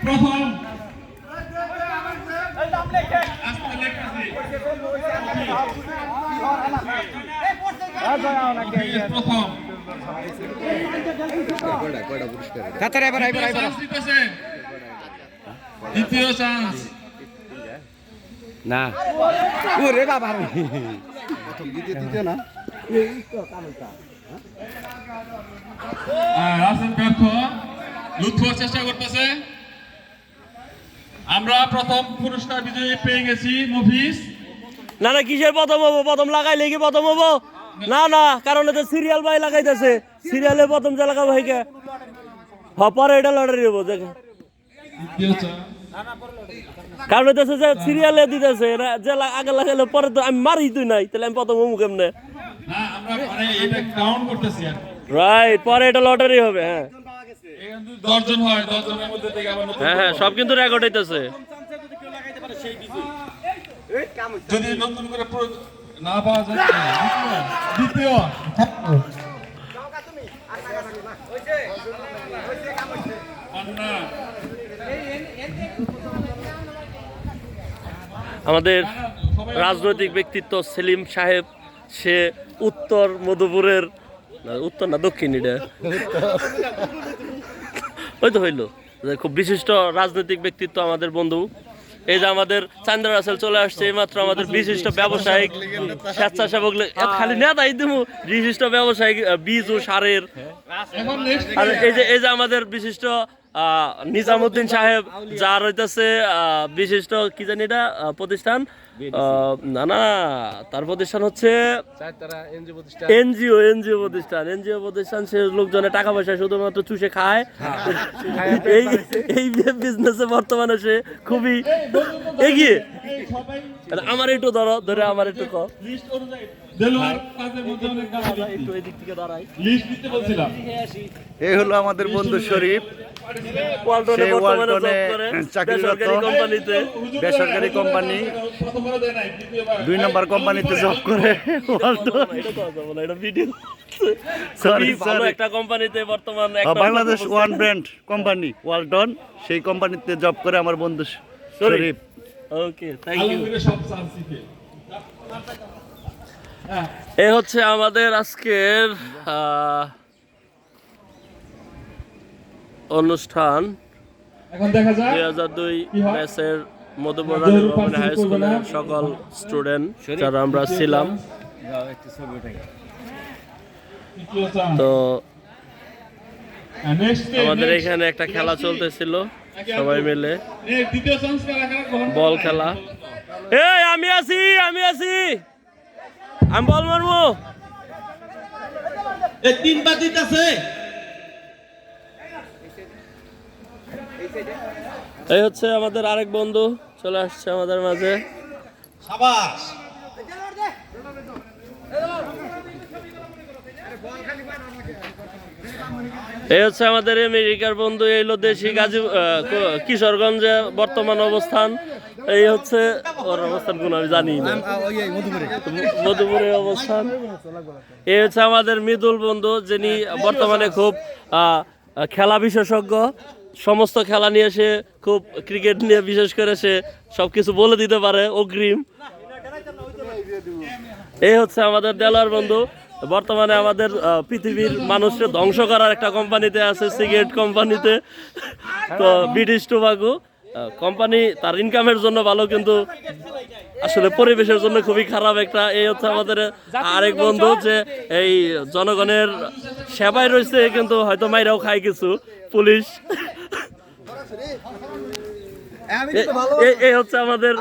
প্রথম প্রথম দ্বিতীয় চান্স না ওরে বাবা প্রথম দ্বিতীয় তৃতীয় না রাসেল ব্যর্থ লুৎফর চেষ্টা করতেছে আমরা প্রথম পুরস্কার বিজয়ী পেয়ে গেছি মুভিস না না কিসের প্রথম হবো প্রথম লাগাইলে কি প্রথম হবো না না কারণ এটা সিরিয়াল ভাই লাগাইতেছে সিরিয়ালে প্রথম যে লাগাবো ভাইকে পরে এটা লটারি হবো দেখে কারণ হইতেছে যে সিরিয়ালে দিতেছে যে আগে লাগাইলে পরে তো আমি মারি তুই নাই তাহলে আমি প্রথম হবো কেমনে না আমরা মানে এটা কাউন্ট করতেছি আর রাইট পরে এটা লটারি হবে হ্যাঁ এখানে 10 জন হয় 10 জনের মধ্যে থেকে আবার নতুন হ্যাঁ হ্যাঁ সব কিন্তু রেকর্ড হইতেছে যদি নতুন করে না পাওয়া যায় দ্বিতীয় আমাদের রাজনৈতিক ব্যক্তিত্ব সেলিম সাহেব সে উত্তর মধুপুরের উত্তর না দক্ষিণ এটা ওই তো হইলো খুব বিশিষ্ট রাজনৈতিক ব্যক্তিত্ব আমাদের বন্ধু এই যে আমাদের চান্দা রাসেল চলে আসছে এইমাত্র আমাদের বিশিষ্ট ব্যবসায়িক স্বেচ্ছাসেবক খালি নেতাই দিমু বিশিষ্ট ব্যবসায়িক বীজ ও সারের আর এই যে আমাদের বিশিষ্ট নিজামুদ্দিন সাহেব যার হইতেছে বিশিষ্ট কি জানি এটা প্রতিষ্ঠান না না তার প্রতিষ্ঠান হচ্ছে এনজিও প্রতিষ্ঠান সে লোকজনের টাকা পয়সা শুধুমাত্র চুষে খায় এই বিজনেসে বর্তমানে সে খুবই এগিয়ে আমার একটু ধরে আমার একটু এই হলো আমাদের বন্ধু শরীফ বেসরকারি কোম্পানি 2 নম্বর কোম্পানিতে জব করে একটা কোম্পানিতে বর্তমান Bangladesh one brand company Walton সেই কোম্পানিতে জব করে আমার বন্ধু শরীফ ওকে থ্যাংক ইউ এ হচ্ছে আমাদের আজকের অনুষ্ঠান এখন দেখা যায় 2002 ব্যাচের মধুপুর হাই স্কুলের সকল স্টুডেন্ট যারা আমরা ছিলাম তো আমাদের এখানে একটা খেলা চলতেছিল সবাই মিলে বল খেলা এই আমি আছি আমি বল মারবো এই 3 বাজিত আছে এই হচ্ছে আমাদের আরেক বন্ধু চলে আসছে আমাদের মাঝে শাবাশ এই হচ্ছে আমাদের আমেরিকার বন্ধু এইলো দেশি গাজী কিশোরগঞ্জে বর্তমান অবস্থান এই হচ্ছে ওর অবস্থান কোন আমি জানি না মধুপুরের অবস্থান এই হচ্ছে আমাদের মৃদুল বন্ধু যিনি বর্তমানে খুব খেলা বিশেষজ্ঞ সমস্ত খেলা নিয়ে সে খুব ক্রিকেট নিয়ে বিশেষ করে সে সবকিছু বলে দিতে পারে অগ্রিম এই হচ্ছে আমাদের দেলার বন্ধু বর্তমানে আমাদের পৃথিবীর মানুষকে ধ্বংস করার একটা কোম্পানিতে আছে সিগারেট কোম্পানিতে তো ব্রিটিশ টোবাকো কোম্পানি তার ইনকামের জন্য ভালো কিন্তু আসলে পরিবেশের জন্য খুবই খারাপ একটা এই হচ্ছে আমাদের আরেক বন্ধু যে এই জনগণের সেবায় রয়েছে কিন্তু হয়তো মাইরাও খায় কিছু পুলিশ এই হচ্ছে আমাদের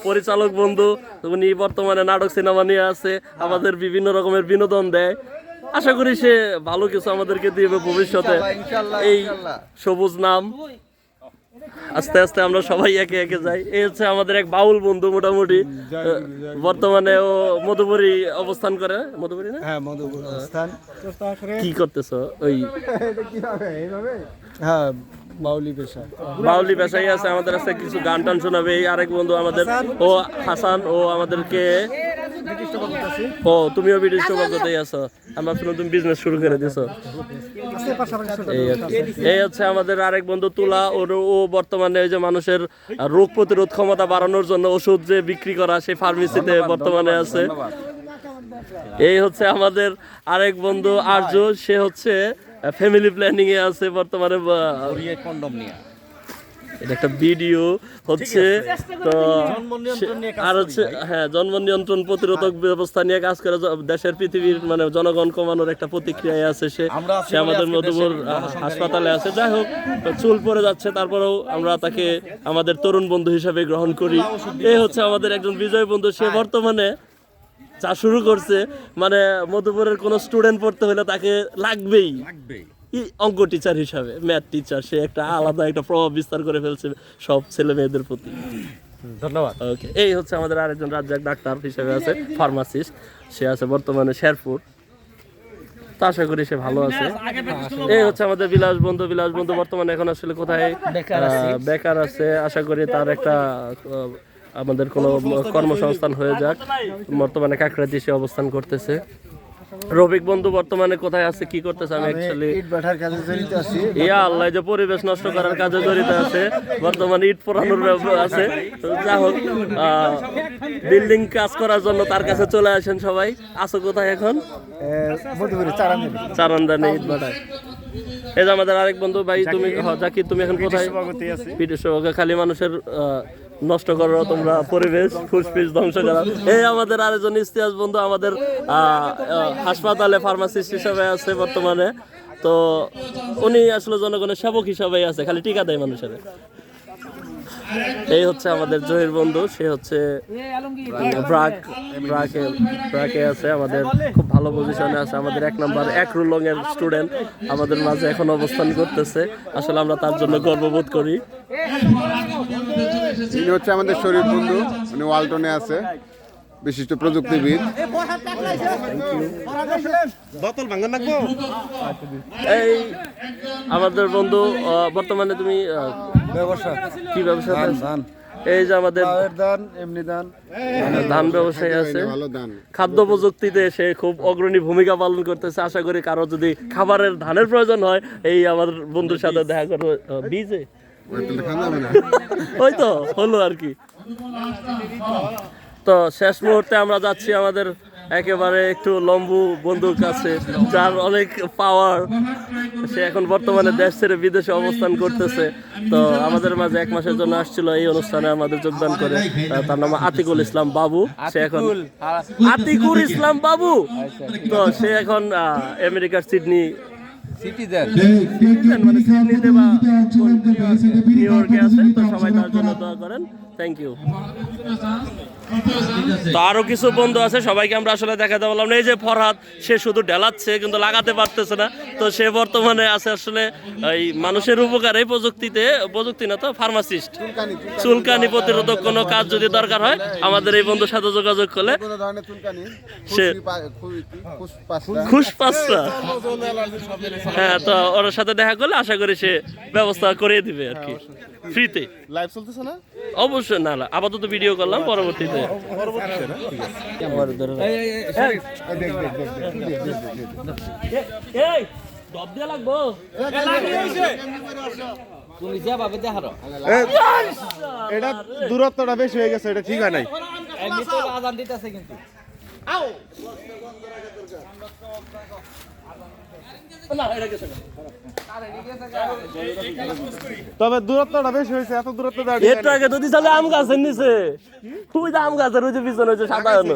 পরিচালক বন্ধু উনি বর্তমানে নাটক সিনেমা নিয়ে আছে আমাদের বিভিন্ন রকমের বিনোদন দেয় আশা করি সে ভালো কিছু আমাদেরকে দিবে ভবিষ্যতে এই সবুজ নাম আস্তে আস্তে আমরা সবাই একে একে যাই এই হচ্ছে আমাদের এক বাউল বন্ধু মোটামুটি বর্তমানে ও মধুপুরি অবস্থান করে মধুপুরি না হ্যাঁ মধুপুর অবস্থান কি করতেছো ওই হ্যাঁ বাউলি পেশাই আছে আমাদের কাছে কিছু গান টান শোনাবে এই আরেক বন্ধু আমাদের ও হাসান ও আমাদেরকে ও তুমিও ব্রিটিশ টোবাকোতেই আছো, আমরা শুনে তুমি বিজনেস শুরু করে দিছো। এই হচ্ছে আমাদের আরেক বন্ধু তুলা, ও বর্তমানে ওই যে মানুষের রোগ প্রতিরোধ ক্ষমতা বাড়ানোর জন্য ওষুধ যে বিক্রি করা সেই ফার্মেসিতে বর্তমানে আছে। এই হচ্ছে আমাদের আরেক বন্ধু আর্য, সে হচ্ছে ফ্যামিলি প্ল্যানিং এ আছে বর্তমানে। এটা একটা ভিডিও হচ্ছে, তো আর হচ্ছে হ্যাঁ জন্ম নিয়ন্ত্রণ প্রতিরোধক ব্যবস্থা নিয়ে কাজ করে দেশের পৃথিবীর মানে জনগণ কমানোর একটা প্রতিক্রিয়ায় আছে সে আমাদের মধুপুর হাসপাতালে আছে। যাই হোক, চুল পড়ে যাচ্ছে, তারপরেও আমরা তাকে আমাদের তরুণ বন্ধু হিসাবে গ্রহণ করি। এই হচ্ছে আমাদের একজন বিজয় বন্ধু, সে বর্তমানে যা শুরু করছে, মানে মধুপুরের কোনো স্টুডেন্ট পড়তে হলে তাকে লাগবেই অঙ্ক টিচার হিসাবে, ম্যাথ টিচার। সে একটা আলাদা একটা প্রভাব বিস্তার করে ফেলছে সব ছেলে মেয়েদের প্রতি। ধন্যবাদ। ওকে, এই হচ্ছে আমাদের আরেকজন রাজ্জাক ডাক্তার হিসেবে আছে, ফার্মাসিস্ট, সে আছে বর্তমানে শেরপুর। তো আশা করি সে ভালো আছে। এই হচ্ছে আমাদের বিলাস বন্ধু বর্তমানে এখন আসলে কোথায় বেকার আছে। আশা করি তার একটা আমাদের কোনো কর্মসংস্থান হয়ে যাক। বর্তমানে কাকড়াতে সে অবস্থান করতেছে। রবিক বন্ধু বর্তমানে কোথায় আছে, কি করতেছে? আমি অ্যাকচুয়ালি ইট ভাটার কাজে জড়িত আছি। ইয়া আল্লাহ, যে পরিবেশ নষ্ট করার কাজে জড়িত আছে, বর্তমানে ইট পোড়ানোর আছে। যা হোক, বিল্ডিং কাজ করার জন্য তার কাছে চলে আসেন সবাই। আছো কোথায় এখন? মধুপুরে চারান্দানে ইট ভাটায়। এই যে আমাদের আরেক বন্ধু ভাই, তুমি জাকির, তুমি এখন কোথায়? বিদেশ। খালি মানুষের নষ্ট করো তোমরা, পরিবেশ ফুসফুস ধ্বংস করা। এই আমাদের আরেকজন ইস্তিয়াস বন্ধু আমাদের হাসপাতালে ফার্মাসিস্ট হিসাবে আছে বর্তমানে। তো উনি আসলে জনগণের সেবক হিসাবে আছে, খালি টিকা দেয় মানুষের। এই হচ্ছে আমাদের জহির বন্ধু, সে হচ্ছে ব্রাকে আছে, আমাদের খুব ভালো পজিশনে আছে। আমাদের 1 নম্বর একরুলং এর স্টুডেন্ট আমাদের মাঝে এখন অবস্থান করতেছে। আসলে আমরা তার জন্য গর্ববোধ করি। ইনি হচ্ছে আমাদের শরীফ বন্ধু, উনি ওয়ালটনে আছে, বিশিষ্ট প্রযুক্তিবিদ। এই আমাদের বন্ধু, বর্তমানে তুমি কি ব্যবসা? এই যে আমাদের ধান ব্যবসায়ী আছে, খাদ্য প্রযুক্তিতে সে খুব অগ্রণী ভূমিকা পালন করতেছে। আশা করি কারো যদি খাবারের ধানের প্রয়োজন হয়, এই আমার বন্ধুর সাথে দেখা করবো। বীজে ওই তো হলো আর কি। তো শেষ মুহূর্তে আমরা যাচ্ছি আমাদের একেবারে একটু লম্বু বন্ধুর কাছে, যার অনেক পাওয়ার। সে এখন বর্তমানে দেশ ছেড়ে বিদেশে অবস্থান করতেছে। তো আমাদের মাঝে 1 মাসের জন্য আসছিল এই অনুষ্ঠানে আমাদের যোগদান করে। তার নাম আতিকুল ইসলাম বাবু। সে এখন আতিকুল ইসলাম বাবু, তো সে এখন আমেরিকার সিডনি মানে সিডনিতে বা নিউ ইয়র্কে আছে। তো সবাই তার জন্য দোয়া করেন। Thank you. তো আরো কিছু বন্ধু আছে, সবাইকে আমরা আসলে দেখাতে পারলাম না। এই যে ফরহাদ, সে শুধু ঢেলাচ্ছে কিন্তু লাগাতে পারতেছে না। তো সে বর্তমানে আছে আসলে এই মানুষের উপকারে প্রযুক্তি না তো ফার্মাসিস্ট, চুলকানি প্রতিরোধক কোনো কাজ যদি দরকার হয় আমাদের এই বন্ধুর সাথে যোগাযোগ করলে সে খুশপাসটা, হ্যাঁ, তো ওর সাথে দেখা করলে আশা করি সে ব্যবস্থা করে দিবে আর কি, ফ্রিতে। লাইভ চলতেছে না? অবশ্যই না, আপাতত ভিডিও করলাম, পরবর্তীতে এটা দূরত্বটা বেশি হয়ে গেছে, এটা ঠিক হয় নাই। তবে দূরত্বটা বেশি হয়েছে, এত দূরত্ব একটু আগে যদি চলে আম গাছের নিচে, ওই যে আম গাছের ওই যে পিছনে হয়েছে সাদা হলো।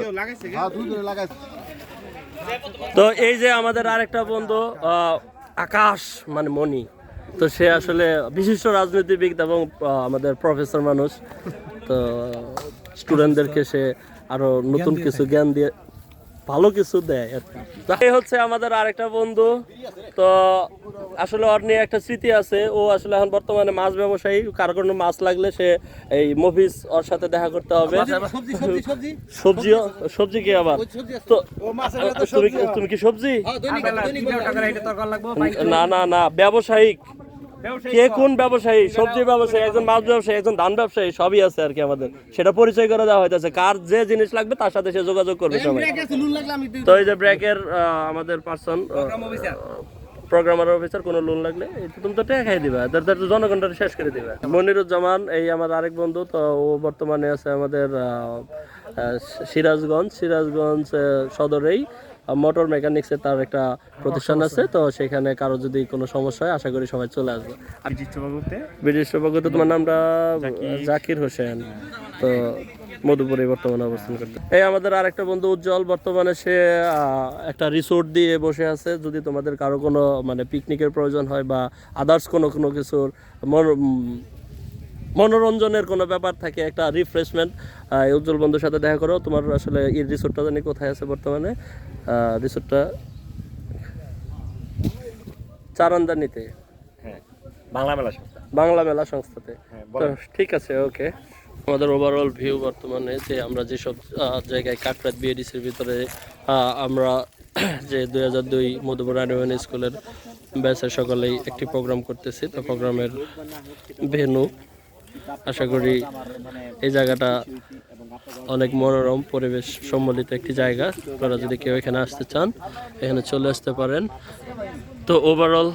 তো এই যে আমাদের আরেকটা বন্ধু আকাশ মানে মণি, তো সে আসলে বিশিষ্ট রাজনীতিবিদ এবং আমাদের প্রফেসর মানুষ। তো স্টুডেন্টদেরকে সে আরো নতুন কিছু জ্ঞান দিয়ে ভালো কিছু দেয় আর কি। এই হচ্ছে আমাদের আরেকটা বন্ধু, তো আসলে ওর নিয়ে একটা স্মৃতি আছে। ও আসলে এখন বর্তমানে মাছ ব্যবসায়ী, কারো কোনো মাছ লাগলে সে এই মফিজ ওর সাথে দেখা করতে হবে। সবজি কি আবার? তো তুমি কি সবজি? না ব্যবসায়িক কে কোন ব্যবসায়ী, সবজি ব্যবসায়ী, একজন মাছ ব্যবসায়ী, একজন ধান ব্যবসায়ী, সবই আছে আর কি আমাদের। সেটা পরিচয় করে দেওয়া হইতেছে, কার যে জিনিস লাগবে তার সাথে সে যোগাযোগ করবে সবাই। তো এই যে ব্র্যাকের আমাদের পার্সন প্রোগ্রামার অফিসার, কোনো লোন লাগলে তুমি তো টাকা খাই দিবা, জনগণটা শেষ করে দিবা। মনিরুজ্জামান এই আমার আরেক বন্ধু, তো ও বর্তমানে আছে আমাদের সিরাজগঞ্জ সদরেই মোটর মেকানিক্সের তার একটা প্রতিষ্ঠান আছে। তো সেখানে কারো যদি কোনো সমস্যা হয় আশা করি সবাই চলে আসবে। বিশিষ্ট বগুতে তোমার নামটা জাকির হোসেন, তো মধুপুরে বর্তমানে অবস্থান করতে। এই আমাদের আরেকটা বন্ধু উজ্জ্বল, বর্তমানে সে একটা রিসোর্ট দিয়ে বসে আছে। যদি তোমাদের কারো কোনো মানে পিকনিকের প্রয়োজন হয় বা আদার্স কোনো কিছুর মনোরঞ্জনের কোনো ব্যাপার থাকে, একটা রিফ্রেশমেন্ট, উজ্জ্বল বন্ধুর সাথে দেখা করো। তোমার আসলে এই রিসোর্টটা জানি কোথায় আছে বর্তমানে, রিসোর্টটা চারান্দানিতে, বাংলা মেলা সংস্থাতে। তো ঠিক আছে, ওকে। আমাদের ওভারঅল ভিউ বর্তমানে যে আমরা যেসব জায়গায় কাকরাত বিএডিসির ভিতরে আমরা যে 2002 মধুপুর রানিওয়ান স্কুলের ব্যাচের সকলেই একটি প্রোগ্রাম করতেছি। তো প্রোগ্রামের ভেন্যু আশা করি এই জায়গাটা অনেক মনোরম পরিবেশ সম্বলিত একটি জায়গা। আপনারা যদি কেউ এখানে আসতে চান এখানে চলে আসতে পারেন। তো ওভারঅল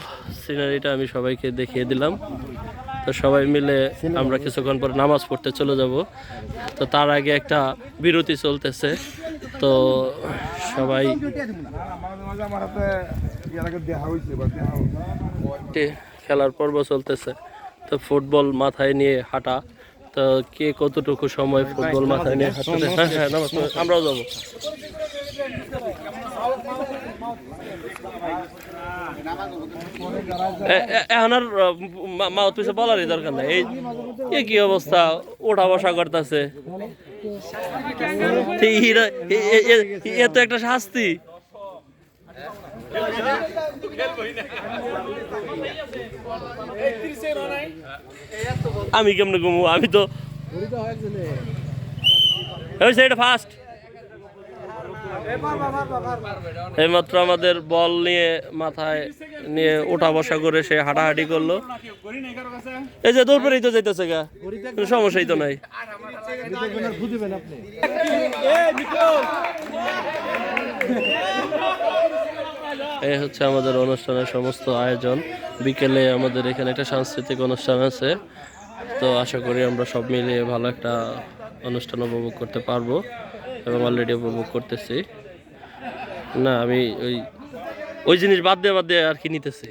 সিনারিটা আমি সবাইকে দেখিয়ে দিলাম। তো সবাই মিলে আমরা কিছুক্ষণ পর নামাজ পড়তে চলে যাব। তো তার আগে একটা বিরতি চলতেছে, তো সবাই খেলার পর্ব চলতেছে। তো ফুটবল মাথায় নিয়ে হাঁটা, তো কে কতটুকু সময় ফুটবল মাথায় নিয়ে হাঁটতে, হ্যাঁ নামাজ আমরাও যাবো। এখন আর মাউথ পিছে বলারই দরকার নাই। এই কি অবস্থা, ওঠা বসা করতেছে, এ তো একটা শাস্তি। আমি কেমনে ঘুমু, আমি তো এটা ফার্স্ট। এইমাত্র আমাদের বল নিয়ে মাথায় নিয়ে ওঠা বসা করে সে হাঁটাহাঁটি করলো। এই যে দৌড় পেরেই তো যাইতেছে গা, কোনো সমস্যাই তো নাই। এই হচ্ছে আমাদের অনুষ্ঠানের সমস্ত আয়োজন। বিকেলে আমাদের এখানে একটা সাংস্কৃতিক অনুষ্ঠান আছে। তো আশা করি আমরা সব মিলিয়ে ভালো একটা অনুষ্ঠান উপভোগ করতে পারবো এবং অলরেডি উপভোগ করতেছি। না আমি ওই জিনিস বাদ দিয়ে আর কি নিতেছি।